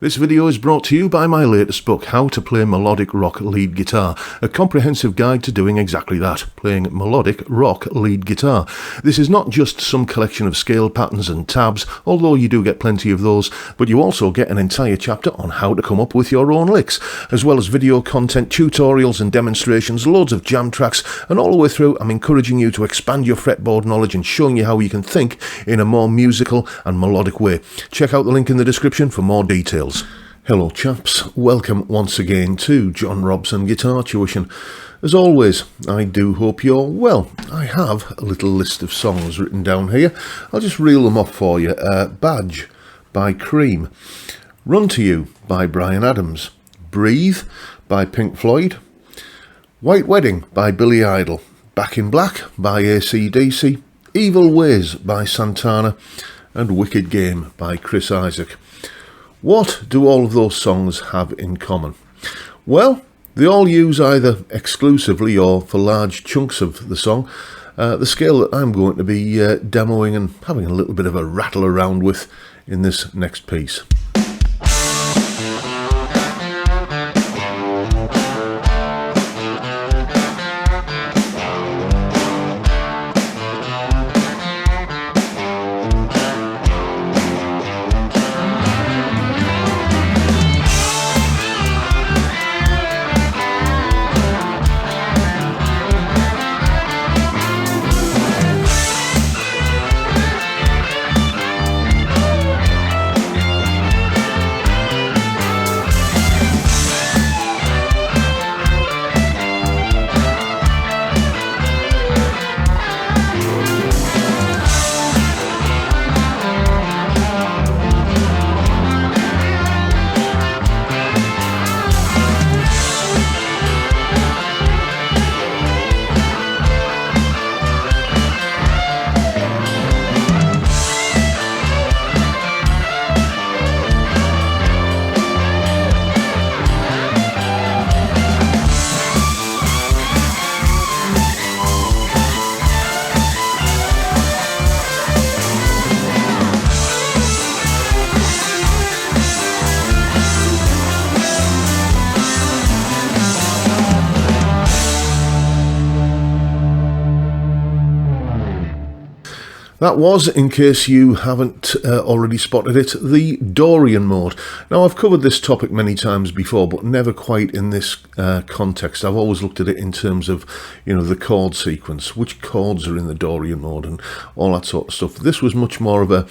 This video is brought to you by my latest book, How to Play Melodic Rock Lead Guitar, a comprehensive guide to doing exactly that, playing melodic rock lead guitar. This is not just some collection of scale patterns and tabs, although you do get plenty of those, but you also get an entire chapter on how to come up with your own licks, as well as video content, tutorials and demonstrations, loads of jam tracks, and all the way through I'm encouraging you to expand your fretboard knowledge and showing you how you can think in a more musical and melodic way. Check out the link in the description for more details. Hello chaps, welcome once again to John Robson Guitar Tuition. As always, I do hope you're well. I have a little list of songs written down here. I'll just reel them off for you. Badge by Cream, Run to You by Bryan Adams, Breathe by Pink Floyd, White Wedding by Billy Idol, Back in Black by AC/DC, Evil Ways by Santana, and Wicked Game by Chris Isaak. What do all of those songs have in common? Well, they all use either exclusively or for large chunks of the song the scale that I'm going to be demoing and having a little bit of a rattle around with in this next piece. That was, in case you haven't already spotted it, the Dorian mode. Now, I've covered this topic many times before, but never quite in this context. I've always looked at it in terms of, the chord sequence, which chords are in the Dorian mode and all that sort of stuff. This was much more of a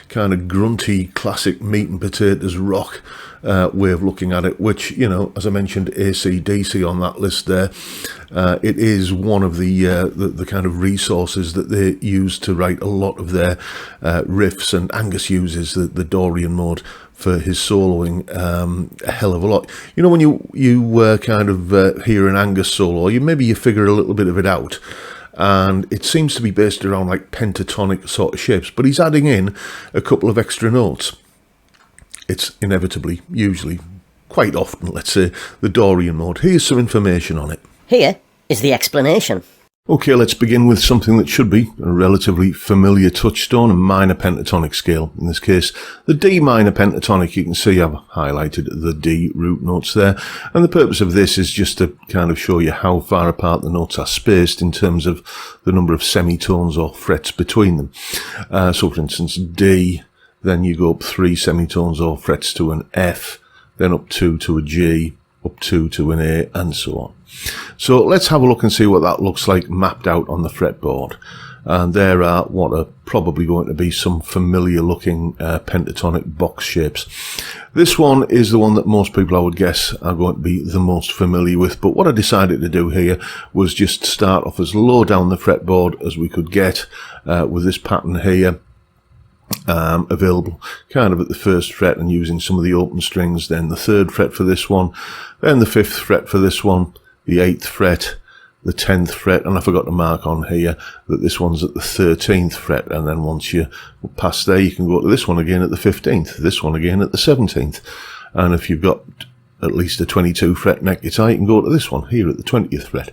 kind of grunty, classic meat and potatoes rock way of looking at it, which, as I mentioned, AC/DC on that list there, it is one of the kind of resources that they use to write a lot of their riffs, and Angus uses the Dorian mode for his soloing a hell of a lot. When you kind of hear an Angus solo, maybe you figure a little bit of it out, and it seems to be based around like pentatonic sort of shapes, but he's adding in a couple of extra notes. It's inevitably, usually, quite often, let's say, the Dorian mode. Here's some information on it. Here is the explanation. Okay, let's begin with something that should be a relatively familiar touchstone, a minor pentatonic scale. In this case, the D minor pentatonic. You can see I've highlighted the D root notes there. And the purpose of this is just to kind of show you how far apart the notes are spaced in terms of the number of semitones or frets between them. So, for instance, D, then you go up 3 semitones or frets to an F, then up 2 to a G, up 2 to an A, and so on. So let's have a look and see what that looks like mapped out on the fretboard. And there are what are probably going to be some familiar looking pentatonic box shapes. This one is the one that most people, I would guess, are going to be the most familiar with. But what I decided to do here was just start off as low down the fretboard as we could get with this pattern here. Available kind of at the 1st fret and using some of the open strings, then the 3rd fret for this one, then the 5th fret for this one, the 8th fret, the 10th fret, and I forgot to mark on here that this one's at the 13th fret, and then once you pass there you can go to this one again at the 15th, this one again at the 17th, and if you've got at least a 22 fret neck guitar you can go to this one here at the 20th fret.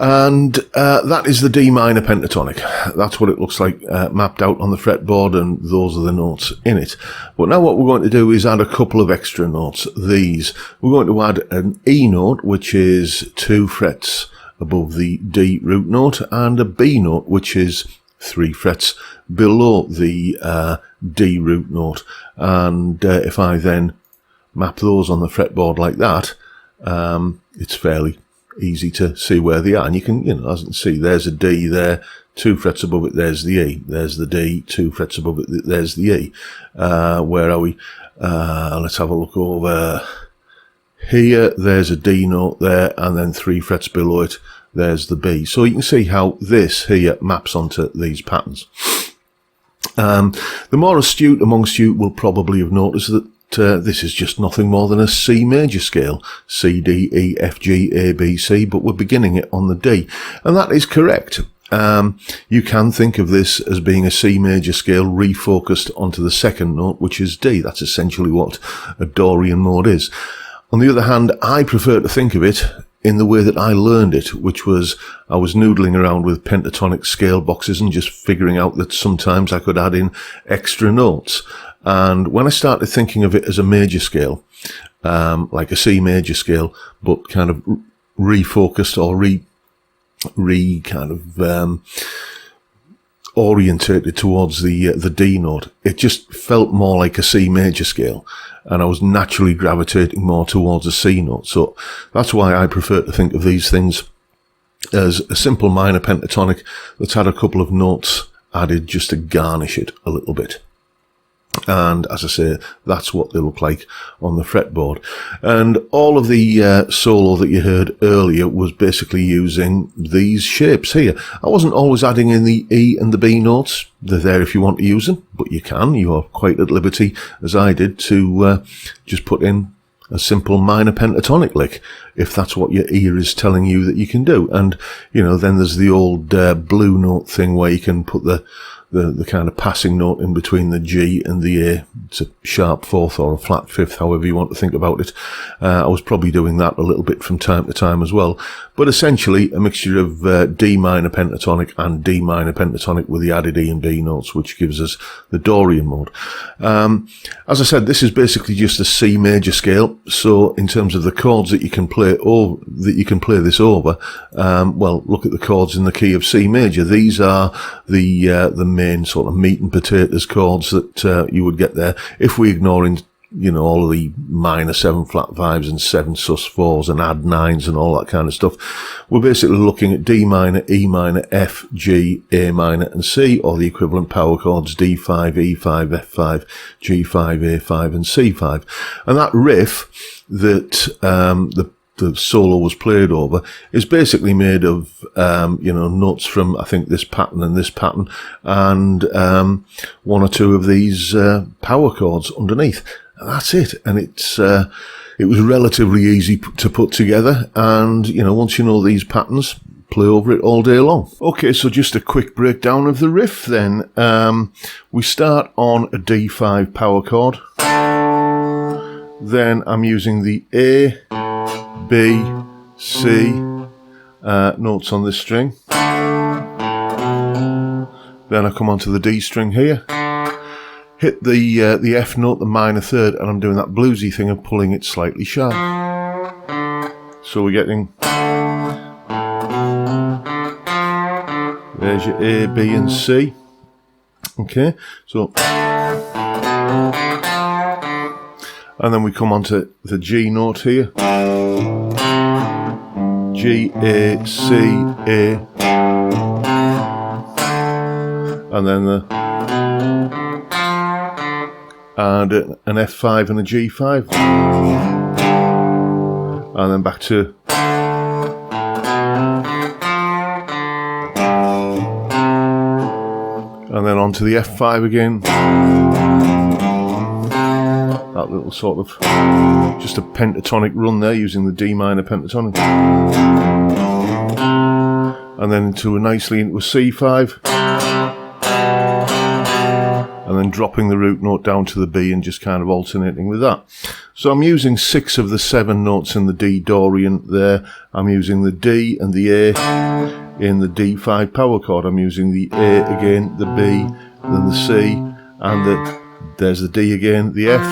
And that is the D minor pentatonic. That's what it looks like mapped out on the fretboard, and those are the notes in it. But now what we're going to do is add a couple of extra notes. These. We're going to add an E note, which is 2 frets above the D root note, and a B note, which is 3 frets below the D root note. And if I then map those on the fretboard like that, it's fairly easy to see where they are. And you can, as you can see, there's a D there, 2 frets above it, there's the E. There's the D, 2 frets above it, there's the E. Where are we? Let's have a look over here. There's a D note there, and then 3 frets below it, there's the B. So you can see how this here maps onto these patterns. The more astute amongst you will probably have noticed that this is just nothing more than a C major scale. C, D, E, F, G, A, B, C, but we're beginning it on the D. And that is correct. You can think of this as being a C major scale refocused onto the second note, which is D. That's essentially what a Dorian mode is. On the other hand, I prefer to think of it in the way that I learned it, which was I was noodling around with pentatonic scale boxes and just figuring out that sometimes I could add in extra notes. And when I started thinking of it as a major scale, like a C major scale, but kind of refocused or orientated towards the D note, it just felt more like a C major scale, and I was naturally gravitating more towards a C note. So that's why I prefer to think of these things as a simple minor pentatonic that's had a couple of notes added just to garnish it a little bit. And as I say, that's what they look like on the fretboard. And all of the solo that you heard earlier was basically using these shapes here. I wasn't always adding in the E and the B notes. They're there if you want to use them, but you can. You are quite at liberty, as I did, to just put in a simple minor pentatonic lick, if that's what your ear is telling you that you can do. And, then there's the old blue note thing where you can put the kind of passing note in between the G and the A. It's a sharp fourth or a flat fifth, however you want to think about it. I was probably doing that a little bit from time to time as well. But essentially a mixture of D minor pentatonic and D minor pentatonic with the added E and B notes, which gives us the Dorian mode. As I said, this is basically just a C major scale. So in terms of the chords that you can play this over, well, look at the chords in the key of C major. These are the main sort of meat and potatoes chords that you would get there. If we ignore all of the minor 7 flat 5s and 7 sus 4s and add 9s and all that kind of stuff, we're basically looking at D minor, E minor, F, G, A minor and C, or the equivalent power chords D5, E5, F5, G5, A5 and C5. And that riff that the solo was played over is basically made of, notes from, I think, this pattern and this pattern, and 1 or 2 of these power chords underneath. And that's it. And it was relatively easy to put together. And, once you know these patterns, play over it all day long. Okay, so just a quick breakdown of the riff then. We start on a D5 power chord. Then I'm using the A, B, C notes on this string. Then I come onto the D string here, hit the F note, the minor third, and I'm doing that bluesy thing of pulling it slightly sharp. So we're getting, there's your A, B and C. Okay, so, and then we come onto the G note here. G, A, C, A, and then an F5 and a G5, and then back to, and then onto the F5 again. That little sort of, just a pentatonic run there using the D minor pentatonic. And then nicely into a C5. and then dropping the root note down to the B and just kind of alternating with that. So I'm using 6 of the 7 notes in the D Dorian there. I'm using the D and the A in the D5 power chord. I'm using the A again, the B, then the C, and there's the D again, the F,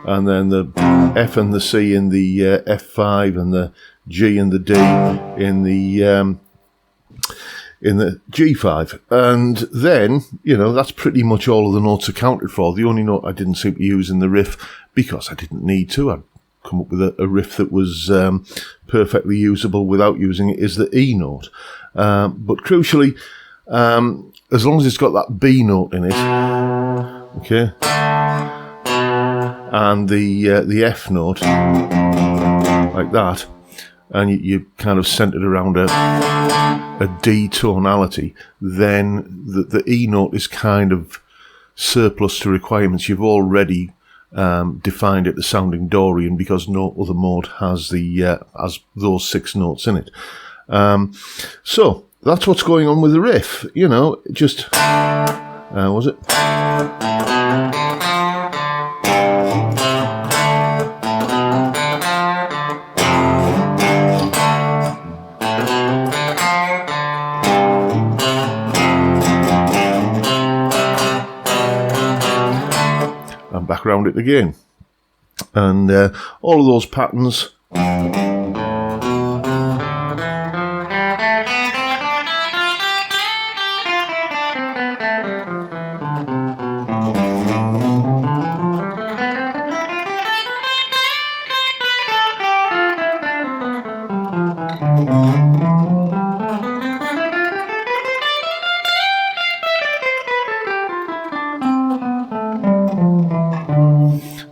and then the F and the C in the F5, and the G and the D in the G5. And then, you know, that's pretty much all of the notes accounted for. The only note I didn't seem to use in the riff, because I didn't need to, I'd come up with a riff that was perfectly usable without using it, is the E note. But crucially, as long as it's got that B note in it, okay, and the F note, like that, and you kind of centered around a D tonality, then the E note is kind of surplus to requirements. You've already defined it as sounding Dorian, because no other mode has has those 6 notes in it. So that's what's going on with the riff. You know, just was it? And back around it again, and all of those patterns.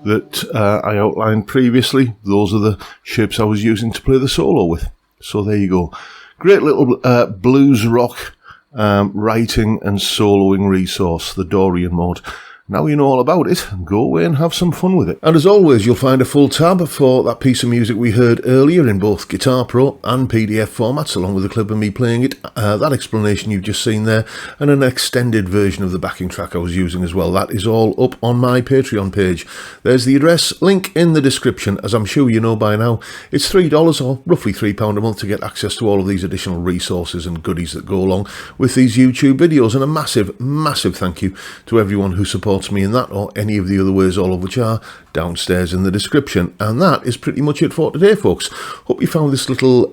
That I outlined previously, those are the shapes I was using to play the solo with. So there you go. Great little blues rock writing and soloing resource, the Dorian mode. Now you know all about it, go away and have some fun with it. And as always, you'll find a full tab for that piece of music we heard earlier in both Guitar Pro and PDF formats, along with a clip of me playing it, that explanation you've just seen there, and an extended version of the backing track I was using as well. That is all up on my Patreon page. There's the address, link in the description. As I'm sure you know by now, it's $3 or roughly £3 a month to get access to all of these additional resources and goodies that go along with these YouTube videos. And a massive, massive thank you to everyone who supports me in that, or any of the other ways, all of which are downstairs in the description. And that is pretty much it for today, folks. Hope you found this little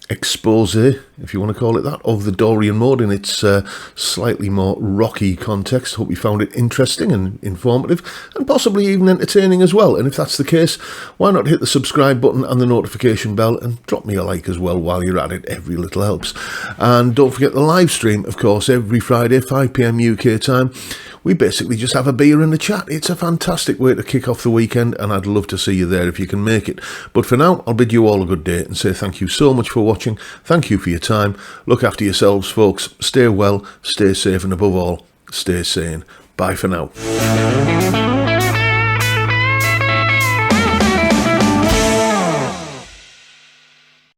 expose, if you want to call it that, of the Dorian mode in its slightly more rocky context. Hope you found it interesting and informative, and possibly even entertaining as well. And if that's the case, why not hit the subscribe button and the notification bell, and drop me a like as well while you're at it. Every little helps. And don't forget the live stream, of course, every Friday, 5 PM UK time. We basically just have a beer and a chat. It's a fantastic way to kick off the weekend, and I'd love to see you there if you can make it. But for now, I'll bid you all a good day and say thank you so much for watching. Thank you for your time. Look after yourselves, folks. Stay well, stay safe, and above all, stay sane. Bye for now.